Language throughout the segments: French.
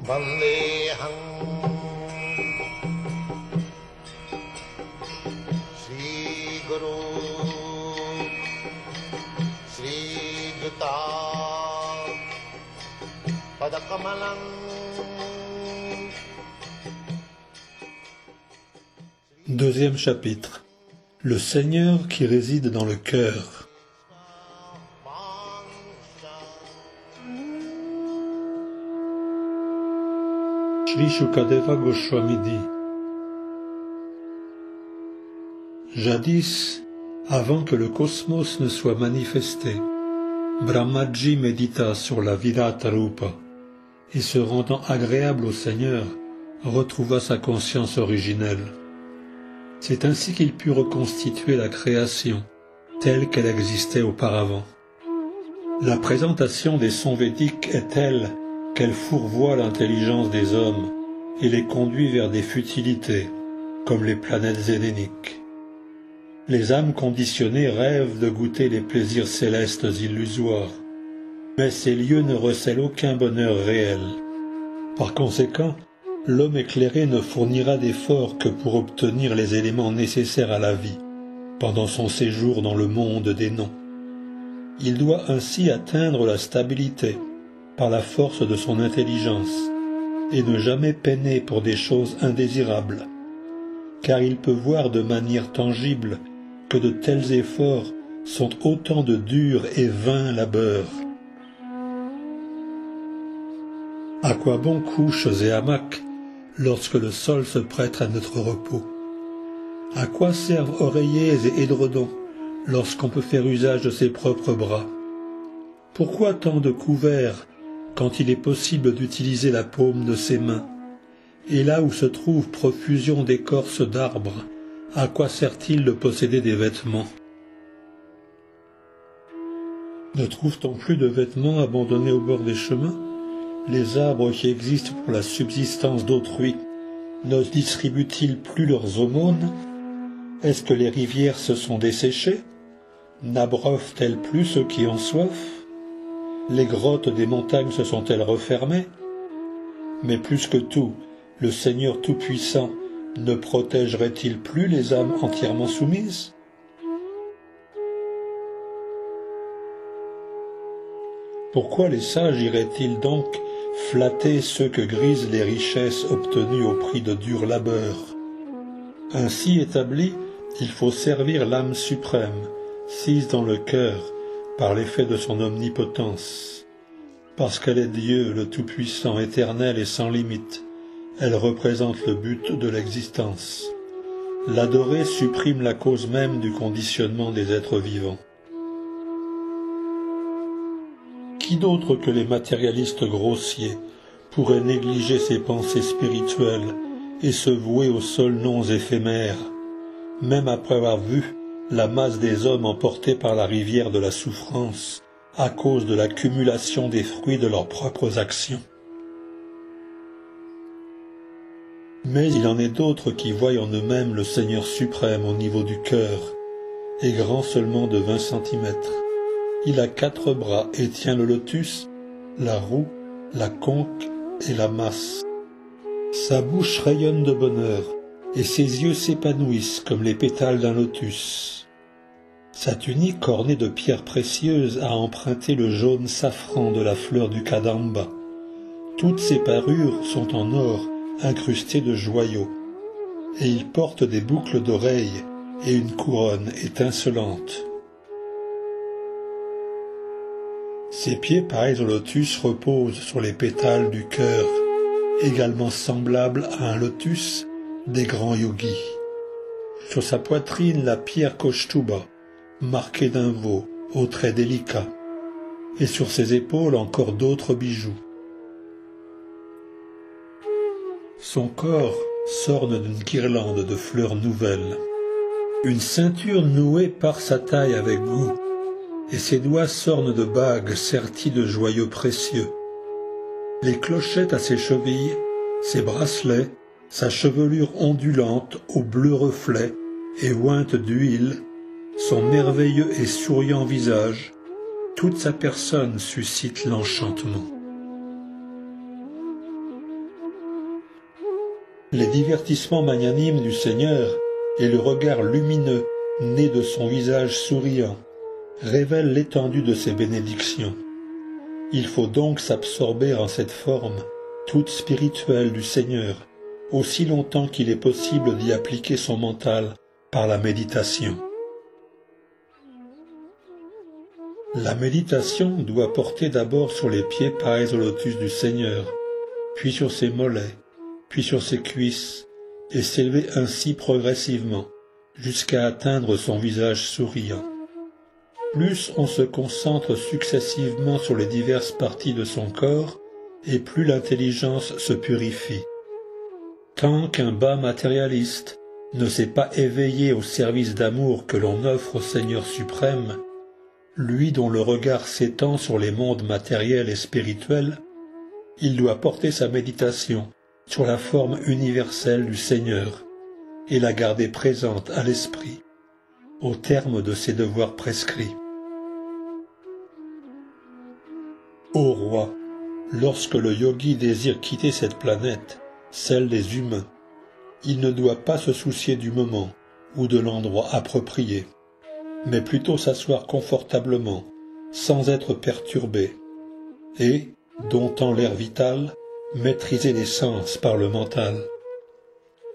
Vandeham Shri Guru Shri Juta Padakamalam. Deuxième chapitre. Le Seigneur qui réside dans le cœur. Shri Shukadeva Goswami dit: Jadis, avant que le cosmos ne soit manifesté, Brahmaji médita sur la Virata Rupa et, se rendant agréable au Seigneur, retrouva sa conscience originelle. C'est ainsi qu'il put reconstituer la création telle qu'elle existait auparavant. La présentation des sons védiques est telle qu'elle fourvoie l'intelligence des hommes et les conduit vers des futilités, comme les planètes zénéniques. Les âmes conditionnées rêvent de goûter les plaisirs célestes illusoires, mais ces lieux ne recèlent aucun bonheur réel. Par conséquent, l'homme éclairé ne fournira d'efforts que pour obtenir les éléments nécessaires à la vie, pendant son séjour dans le monde des noms. Il doit ainsi atteindre la stabilité, par la force de son intelligence, et ne jamais peiner pour des choses indésirables, car il peut voir de manière tangible que de tels efforts sont autant de durs et vains labeurs. À quoi bon couches et hamacs lorsque le sol se prête à notre repos? À quoi servent oreillers et édredons lorsqu'on peut faire usage de ses propres bras? Pourquoi tant de couverts quand il est possible d'utiliser la paume de ses mains? Et là où se trouve profusion d'écorces d'arbres, à quoi sert-il de posséder des vêtements? Ne trouve-t-on plus de vêtements abandonnés au bord des chemins? Les arbres qui existent pour la subsistance d'autrui ne distribuent-ils plus leurs aumônes? Est-ce que les rivières se sont desséchées? N'abreuvent-elles plus ceux qui ont soif? Les grottes des montagnes se sont-elles refermées? Mais plus que tout, le Seigneur Tout-Puissant ne protégerait-il plus les âmes entièrement soumises? Pourquoi les sages iraient-ils donc flatter ceux que grisent les richesses obtenues au prix de durs labeurs? Ainsi établi, il faut servir l'âme suprême, sise dans le cœur, par l'effet de son omnipotence. Parce qu'elle est Dieu, le Tout-Puissant, éternel et sans limite, elle représente le but de l'existence. L'adorer supprime la cause même du conditionnement des êtres vivants. Qui d'autre que les matérialistes grossiers pourrait négliger ses pensées spirituelles et se vouer aux seuls noms éphémères, même après avoir vu la masse des hommes emportés par la rivière de la souffrance à cause de l'accumulation des fruits de leurs propres actions? Mais il en est d'autres qui voient en eux-mêmes le Seigneur suprême au niveau du cœur, et grand seulement de 20 centimètres. Il a 4 bras et tient le lotus, la roue, la conque et la masse. Sa bouche rayonne de bonheur, et ses yeux s'épanouissent comme les pétales d'un lotus. Sa tunique ornée de pierres précieuses a emprunté le jaune safran de la fleur du kadamba. Toutes ses parures sont en or incrustées de joyaux, et il porte des boucles d'oreilles et une couronne étincelante. Ses pieds pareils au lotus reposent sur les pétales du cœur, également semblables à un lotus des grands yogis. Sur sa poitrine, la pierre Kaustuba, marquée d'un veau aux traits délicats, et sur ses épaules encore d'autres bijoux. Son corps s'orne d'une guirlande de fleurs nouvelles. Une ceinture nouée par sa taille avec goût, et ses doigts s'ornent de bagues serties de joyaux précieux. Les clochettes à ses chevilles, ses bracelets, sa chevelure ondulante au bleu reflet et ointe d'huile, son merveilleux et souriant visage, toute sa personne suscite l'enchantement. Les divertissements magnanimes du Seigneur et le regard lumineux né de son visage souriant révèlent l'étendue de ses bénédictions. Il faut donc s'absorber en cette forme toute spirituelle du Seigneur, aussi longtemps qu'il est possible d'y appliquer son mental par la méditation. La méditation doit porter d'abord sur les pieds pareils au lotus du Seigneur, puis sur ses mollets, puis sur ses cuisses, et s'élever ainsi progressivement, jusqu'à atteindre son visage souriant. Plus on se concentre successivement sur les diverses parties de son corps, et plus l'intelligence se purifie. Tant qu'un bas matérialiste ne s'est pas éveillé au service d'amour que l'on offre au Seigneur suprême, lui dont le regard s'étend sur les mondes matériels et spirituels, il doit porter sa méditation sur la forme universelle du Seigneur et la garder présente à l'esprit, au terme de ses devoirs prescrits. Ô roi, lorsque le yogi désire quitter cette planète, celle des humains, il ne doit pas se soucier du moment ou de l'endroit approprié, mais plutôt s'asseoir confortablement, sans être perturbé, et, domptant l'air vital, maîtriser les sens par le mental.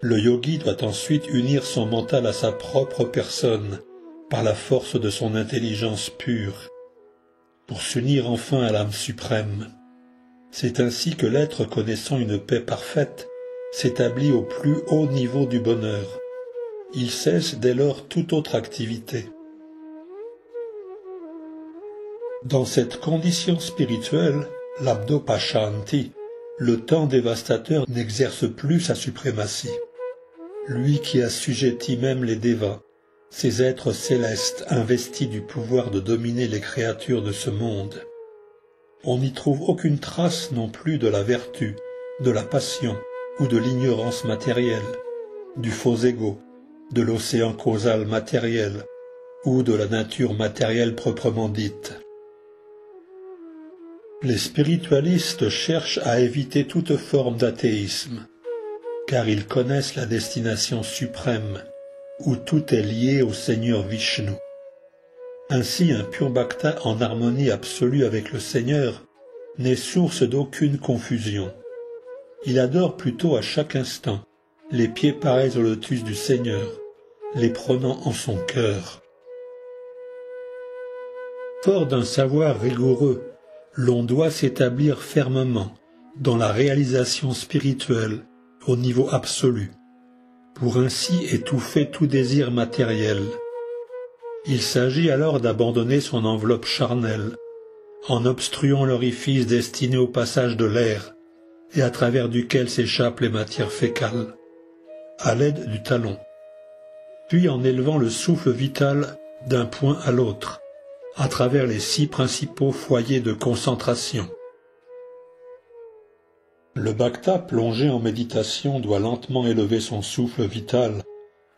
Le yogi doit ensuite unir son mental à sa propre personne, par la force de son intelligence pure, pour s'unir enfin à l'âme suprême. C'est ainsi que l'être connaissant une paix parfaite s'établit au plus haut niveau du bonheur. Il cesse dès lors toute autre activité. Dans cette condition spirituelle, l'abdopashanti, le temps dévastateur n'exerce plus sa suprématie. Lui qui assujettit même les dévas, ces êtres célestes investis du pouvoir de dominer les créatures de ce monde. On n'y trouve aucune trace non plus de la vertu, de la passion ou de l'ignorance matérielle, du faux ego, de l'océan causal matériel ou de la nature matérielle proprement dite. Les spiritualistes cherchent à éviter toute forme d'athéisme, car ils connaissent la destination suprême, où tout est lié au Seigneur Vishnu. Ainsi, un pur bhakta en harmonie absolue avec le Seigneur n'est source d'aucune confusion. Il adore plutôt à chaque instant les pieds pareils au lotus du Seigneur, les prenant en son cœur. Fort d'un savoir rigoureux, l'on doit s'établir fermement dans la réalisation spirituelle au niveau absolu, pour ainsi étouffer tout désir matériel. Il s'agit alors d'abandonner son enveloppe charnelle, en obstruant l'orifice destiné au passage de l'air et à travers duquel s'échappent les matières fécales, à l'aide du talon, puis en élevant le souffle vital d'un point à l'autre, à travers les 6 principaux foyers de concentration. Le bhakta plongé en méditation doit lentement élever son souffle vital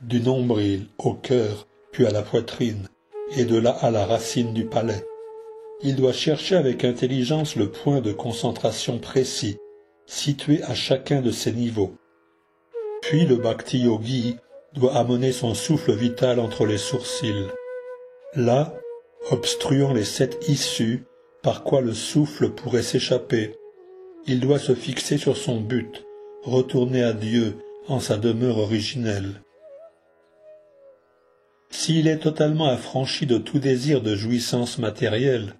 du nombril au cœur, puis à la poitrine, et de là à la racine du palais. Il doit chercher avec intelligence le point de concentration précis, situé à chacun de ces niveaux. Puis le bhakti yogi doit amener son souffle vital entre les sourcils. Là, obstruant les 7 issues par quoi le souffle pourrait s'échapper, il doit se fixer sur son but, retourner à Dieu en sa demeure originelle. S'il est totalement affranchi de tout désir de jouissance matérielle,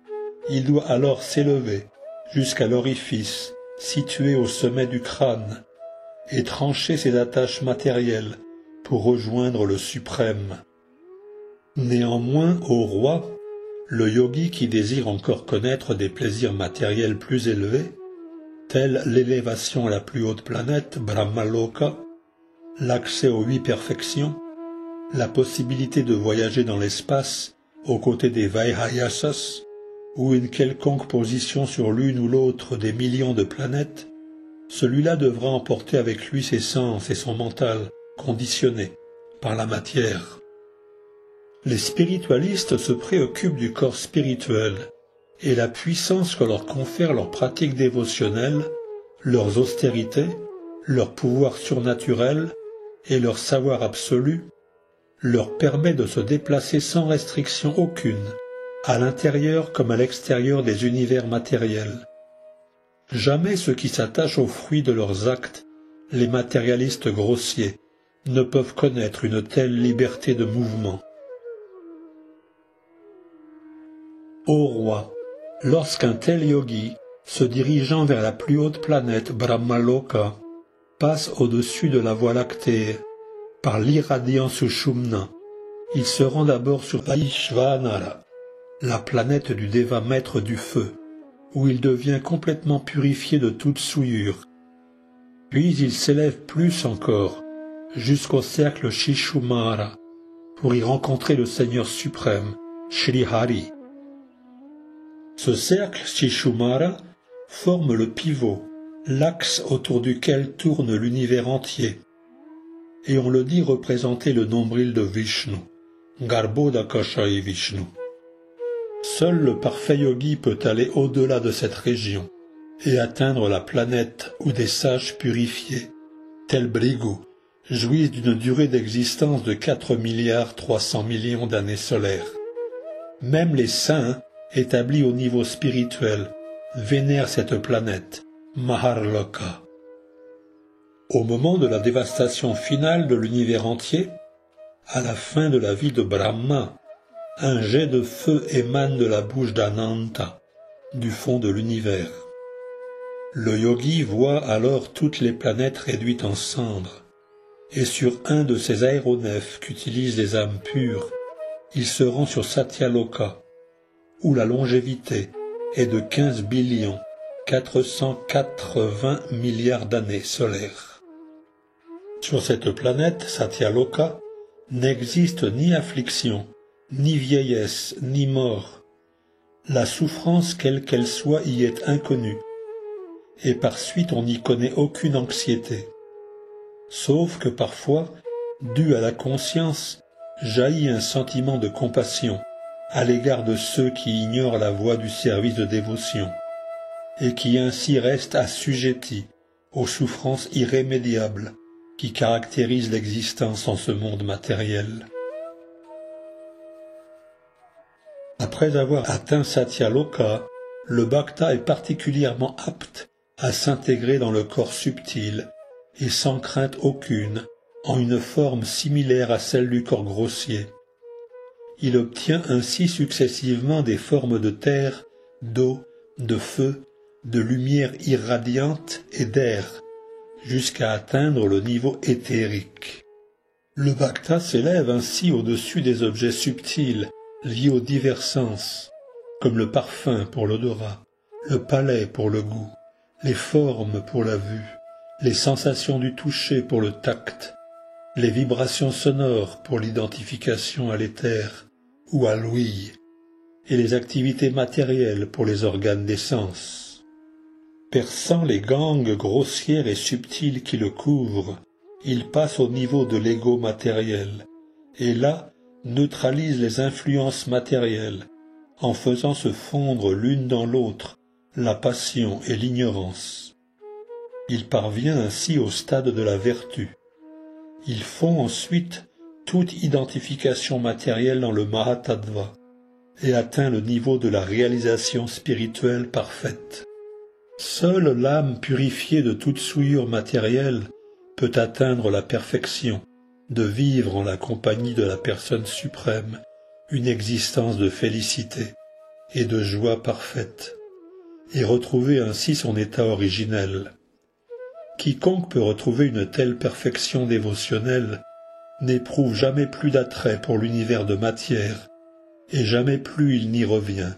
il doit alors s'élever jusqu'à l'orifice situé au sommet du crâne et trancher ses attaches matérielles pour rejoindre le suprême. Néanmoins, ô roi, le yogi qui désire encore connaître des plaisirs matériels plus élevés, tels l'élévation à la plus haute planète, Brahmaloka, l'accès aux 8 perfections, la possibilité de voyager dans l'espace aux côtés des Vaihayasas, ou une quelconque position sur l'une ou l'autre des millions de planètes, celui-là devra emporter avec lui ses sens et son mental conditionnés par la matière. Les spiritualistes se préoccupent du corps spirituel et la puissance que leur confère leur pratique dévotionnelle, leurs austérités, leur pouvoir surnaturel et leur savoir absolu leur permet de se déplacer sans restriction aucune, à l'intérieur comme à l'extérieur des univers matériels. Jamais ceux qui s'attachent aux fruits de leurs actes, les matérialistes grossiers, ne peuvent connaître une telle liberté de mouvement. Ô roi, lorsqu'un tel yogi, se dirigeant vers la plus haute planète Brahmaloka, passe au-dessus de la Voie lactée, par l'irradiant Sushumna, il se rend d'abord sur Vaishvanara, la planète du Deva maître du feu, où il devient complètement purifié de toute souillure. Puis il s'élève plus encore, jusqu'au cercle Shishumara, pour y rencontrer le Seigneur suprême, Shri Hari. Ce cercle Shishumara forme le pivot, l'axe autour duquel tourne l'univers entier, et on le dit représenter le nombril de Vishnu, Garbhodakashai Vishnu. Seul le parfait yogi peut aller au-delà de cette région et atteindre la planète où des sages purifiés, tels Bhrigu, jouissent d'une durée d'existence de 4,3 milliards d'années solaires. Même les saints, établis au niveau spirituel, vénèrent cette planète, Maharloka. Au moment de la dévastation finale de l'univers entier, à la fin de la vie de Brahma, un jet de feu émane de la bouche d'Ananta, du fond de l'univers. Le yogi voit alors toutes les planètes réduites en cendres, et sur un de ces aéronefs qu'utilisent les âmes pures, il se rend sur Satyaloka, où la longévité est de 15,480 milliards d'années solaires. Sur cette planète, Satyaloka, n'existe ni affliction, ni vieillesse, ni mort. La souffrance, quelle qu'elle soit, y est inconnue, et par suite on n'y connaît aucune anxiété. Sauf que parfois, dû à la conscience, jaillit un sentiment de compassion à l'égard de ceux qui ignorent la voie du service de dévotion, et qui ainsi restent assujettis aux souffrances irrémédiables qui caractérisent l'existence en ce monde matériel. Après avoir atteint Satyaloka, le bhakta est particulièrement apte à s'intégrer dans le corps subtil et sans crainte aucune, en une forme similaire à celle du corps grossier. Il obtient ainsi successivement des formes de terre, d'eau, de feu, de lumière irradiante et d'air, jusqu'à atteindre le niveau éthérique. Le bhakta s'élève ainsi au-dessus des objets subtils liés aux divers sens, comme le parfum pour l'odorat, le palais pour le goût, les formes pour la vue, les sensations du toucher pour le tact, les vibrations sonores pour l'identification à l'éther ou à l'ouïe, et les activités matérielles pour les organes des sens. Perçant les gangues grossières et subtiles qui le couvrent, il passe au niveau de l'ego matériel, et là neutralise les influences matérielles, en faisant se fondre l'une dans l'autre la passion et l'ignorance. Il parvient ainsi au stade de la vertu. Il fond ensuite toute identification matérielle dans le Mahatattva et atteint le niveau de la réalisation spirituelle parfaite. Seule l'âme purifiée de toute souillure matérielle peut atteindre la perfection, de vivre en la compagnie de la personne suprême une existence de félicité et de joie parfaite, et retrouver ainsi son état originel. Quiconque peut retrouver une telle perfection dévotionnelle n'éprouve jamais plus d'attrait pour l'univers de matière, et jamais plus il n'y revient.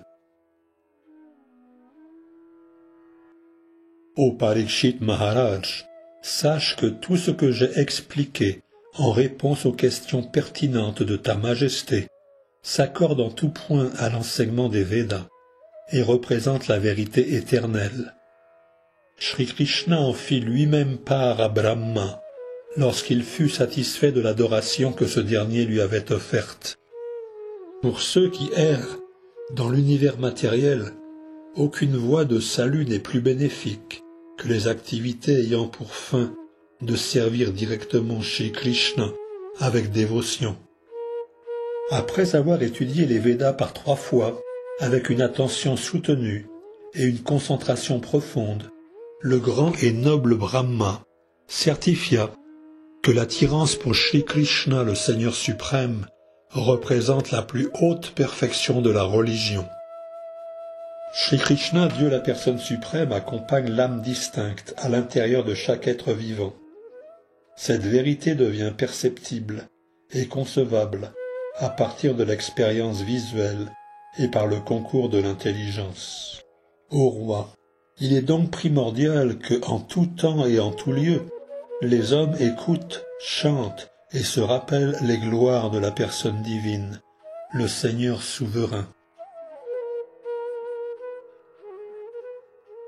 Ô Parikshit Maharaj, sache que tout ce que j'ai expliqué en réponse aux questions pertinentes de ta Majesté s'accorde en tout point à l'enseignement des Védas et représente la vérité éternelle. Shri Krishna en fit lui-même part à Brahma lorsqu'il fut satisfait de l'adoration que ce dernier lui avait offerte. Pour ceux qui errent dans l'univers matériel, aucune voie de salut n'est plus bénéfique que les activités ayant pour fin de servir directement Shri Krishna avec dévotion. Après avoir étudié les Védas par 3 fois, avec une attention soutenue et une concentration profonde, le grand et noble Brahma certifia que l'attirance pour Shri Krishna, le Seigneur suprême, représente la plus haute perfection de la religion. Shri Krishna, Dieu la personne suprême, accompagne l'âme distincte à l'intérieur de chaque être vivant. Cette vérité devient perceptible et concevable à partir de l'expérience visuelle et par le concours de l'intelligence. Ô roi, il est donc primordial que, en tout temps et en tout lieu, les hommes écoutent, chantent et se rappellent les gloires de la personne divine, le Seigneur souverain.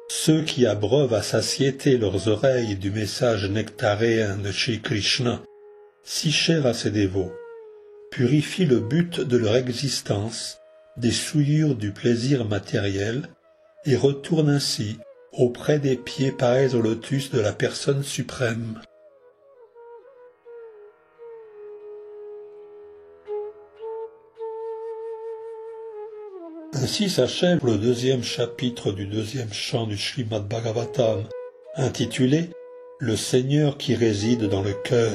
Ceux qui abreuvent à satiété leurs oreilles du message nectaréen de Shri Krishna, si cher à ses dévots, purifient le but de leur existence des souillures du plaisir matériel et retournent ainsi auprès des pieds pareils au lotus de la personne suprême. Ainsi s'achève le 2e chapitre du 2e chant du Srimad Bhagavatam, intitulé « Le Seigneur qui réside dans le cœur ».